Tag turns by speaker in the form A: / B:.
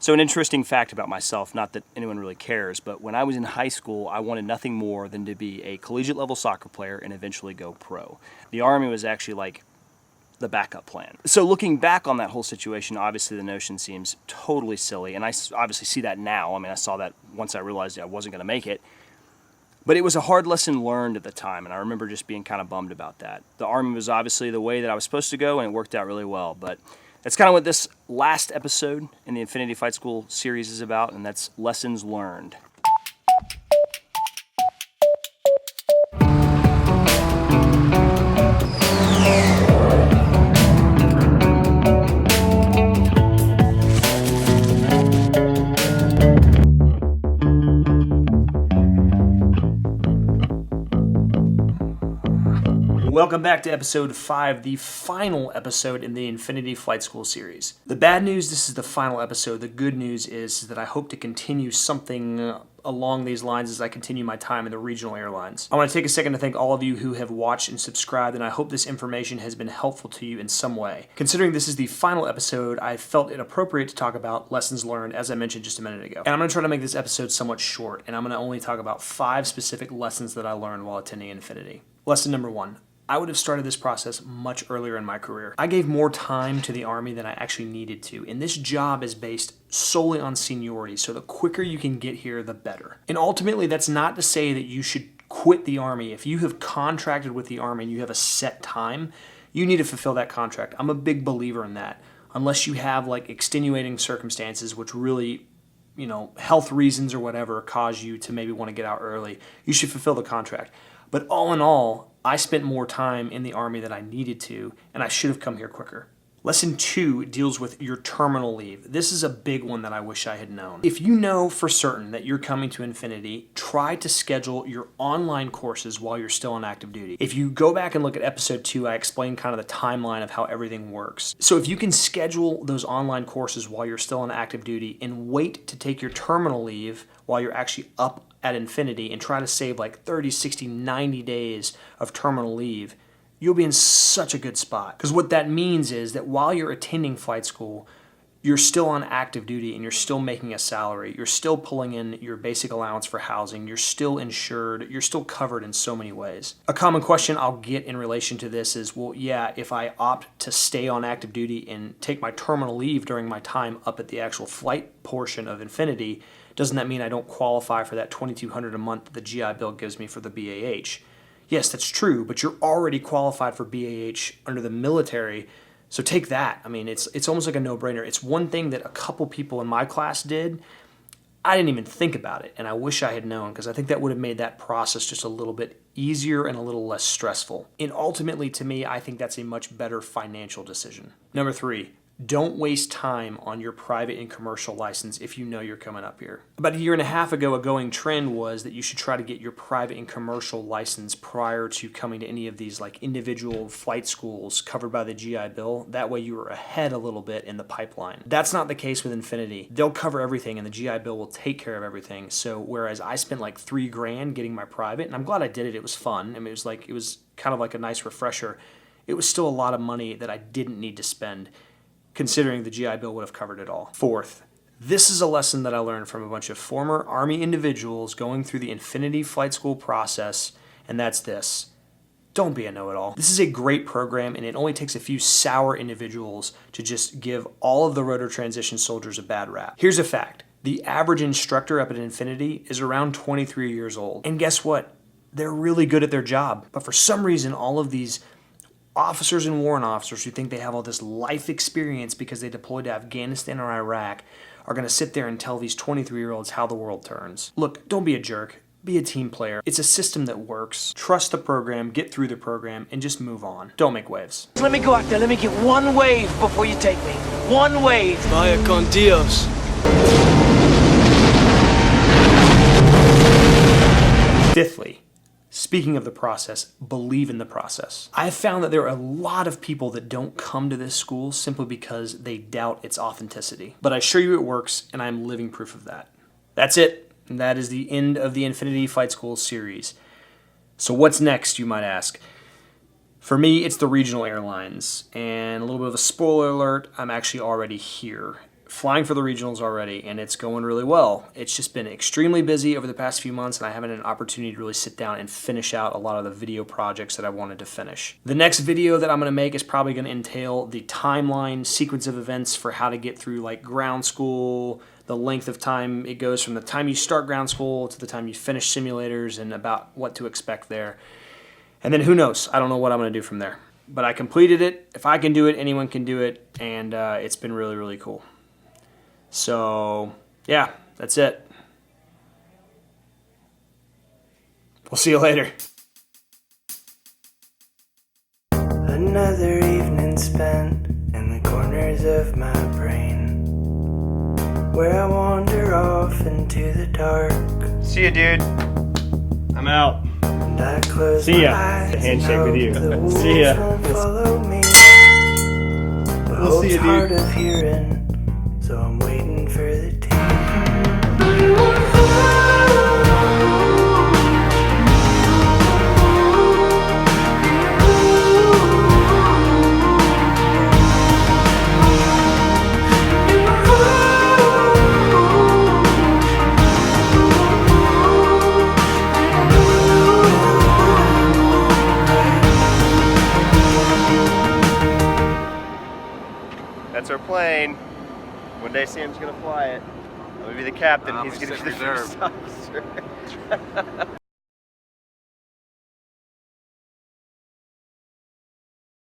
A: So an interesting fact about myself, not that anyone really cares, but when I was in high school, I wanted nothing more than to be a collegiate level soccer player and eventually go pro. The Army was actually like the backup plan. So looking back on that whole situation, obviously the notion seems totally silly, and I obviously see that now. I mean, I saw that once I realized I wasn't going to make it. But it was a hard lesson learned at the time, and I remember just being kind of bummed about that. The Army was obviously the way that I was supposed to go, and it worked out really well, but that's kind of what this last episode in the Infinity Fight School series is about, and that's lessons learned. Welcome back to episode 5, the final episode in the Infinity Flight School series. The bad news, this is the final episode. The good news is that I hope to continue something along these lines as I continue my time in the regional airlines. I want to take a second to thank all of you who have watched and subscribed, and I hope this information has been helpful to you in some way. Considering this is the final episode, I felt it appropriate to talk about lessons learned, as I mentioned just a minute ago. And I'm going to try to make this episode somewhat short, and I'm going to only talk about 5 specific lessons that I learned while attending Infinity. Lesson number 1. I would have started this process much earlier in my career. I gave more time to the Army than I actually needed to, and this job is based solely on seniority, so the quicker you can get here, the better. And ultimately, that's not to say that you should quit the Army. If you have contracted with the Army and you have a set time, you need to fulfill that contract. I'm a big believer in that. Unless you have like extenuating circumstances, which really, health reasons or whatever cause you to maybe want to get out early, you should fulfill the contract. But all in all, I spent more time in the Army than I needed to, and I should have come here quicker. Lesson 2 deals with your terminal leave. This is a big one that I wish I had known. If you know for certain that you're coming to Infinity, try to schedule your online courses while you're still on active duty. If you go back and look at episode 2, I explained kind of the timeline of how everything works. So if you can schedule those online courses while you're still on active duty and wait to take your terminal leave while you're actually up at Infinity and try to save like 30, 60, 90 days of terminal leave, you'll be in such a good spot. Because what that means is that while you're attending flight school, you're still on active duty and you're still making a salary. You're still pulling in your basic allowance for housing. You're still insured. You're still covered in so many ways. A common question I'll get in relation to this is, well, yeah, if I opt to stay on active duty and take my terminal leave during my time up at the actual flight portion of Infinity, doesn't that mean I don't qualify for that $2,200 a month that the GI Bill gives me for the BAH? Yes, that's true, but you're already qualified for BAH under the military, so take that. I mean, it's almost like a no-brainer. It's one thing that a couple people in my class did. I didn't even think about it, and I wish I had known, because I think that would have made that process just a little bit easier and a little less stressful. And ultimately, to me, I think that's a much better financial decision. Number 3. Don't waste time on your private and commercial license if you know you're coming up here. About 1.5 years ago, a going trend was that you should try to get your private and commercial license prior to coming to any of these like individual flight schools covered by the GI Bill. That way you were ahead a little bit in the pipeline. That's not the case with Infinity. They'll cover everything and the GI Bill will take care of everything. So whereas I spent like $3,000 getting my private, and I'm glad I did it, it was fun. I mean, it was kind of like a nice refresher. It was still a lot of money that I didn't need to spend, considering the GI Bill would have covered it all. 4th, this is a lesson that I learned from a bunch of former Army individuals going through the Infinity Flight School process, and that's this. Don't be a know-it-all. This is a great program, and it only takes a few sour individuals to just give all of the rotor transition soldiers a bad rap. Here's a fact. The average instructor up at Infinity is around 23 years old. And guess what? They're really good at their job. But for some reason, all of these officers and warrant officers who think they have all this life experience because they deployed to Afghanistan or Iraq are going to sit there and tell these 23-year-olds how the world turns. Look, don't be a jerk. Be a team player. It's a system that works. Trust the program, get through the program, and just move on. Don't make waves.
B: Let me go out there. Let me get one wave before you take me. One wave.
C: Vaya con Dios.
A: Fifthly, speaking of the process, believe in the process. I have found that there are a lot of people that don't come to this school simply because they doubt its authenticity. But I assure you it works, and I'm living proof of that. That's it. And that is the end of the Infinity Flight School series. So what's next, you might ask? For me, it's the regional airlines. And a little bit of a spoiler alert, I'm actually already here. flying for the regionals already, and it's going really well. It's just been extremely busy over the past few months, and I haven't had an opportunity to really sit down and finish out a lot of the video projects that I wanted to finish. The next video that I'm going to make is probably going to entail the timeline sequence of events for how to get through like ground school, the length of time it goes from the time you start ground school to the time you finish simulators, and about what to expect there. And then who knows? I don't know what I'm going to do from there. But I completed it. If I can do it, anyone can do it, and it's been really, really cool. So, yeah, that's it. We'll see you later.
C: Another evening spent in the corners of my brain, where I wander off into the dark.
D: See ya, dude. I'm out.
C: And I close
D: See ya.
C: my eyes
D: The handshake
C: and
D: with you.
C: hope the wolves
D: See ya.
C: won't follow me. But
D: We'll see
C: hope's
D: ya, dude.
C: hard of hearing, so I'm waiting for the tea.
D: That's our plane. One day Sam's gonna fly it. I'm gonna be the captain. He's gonna be the first officer.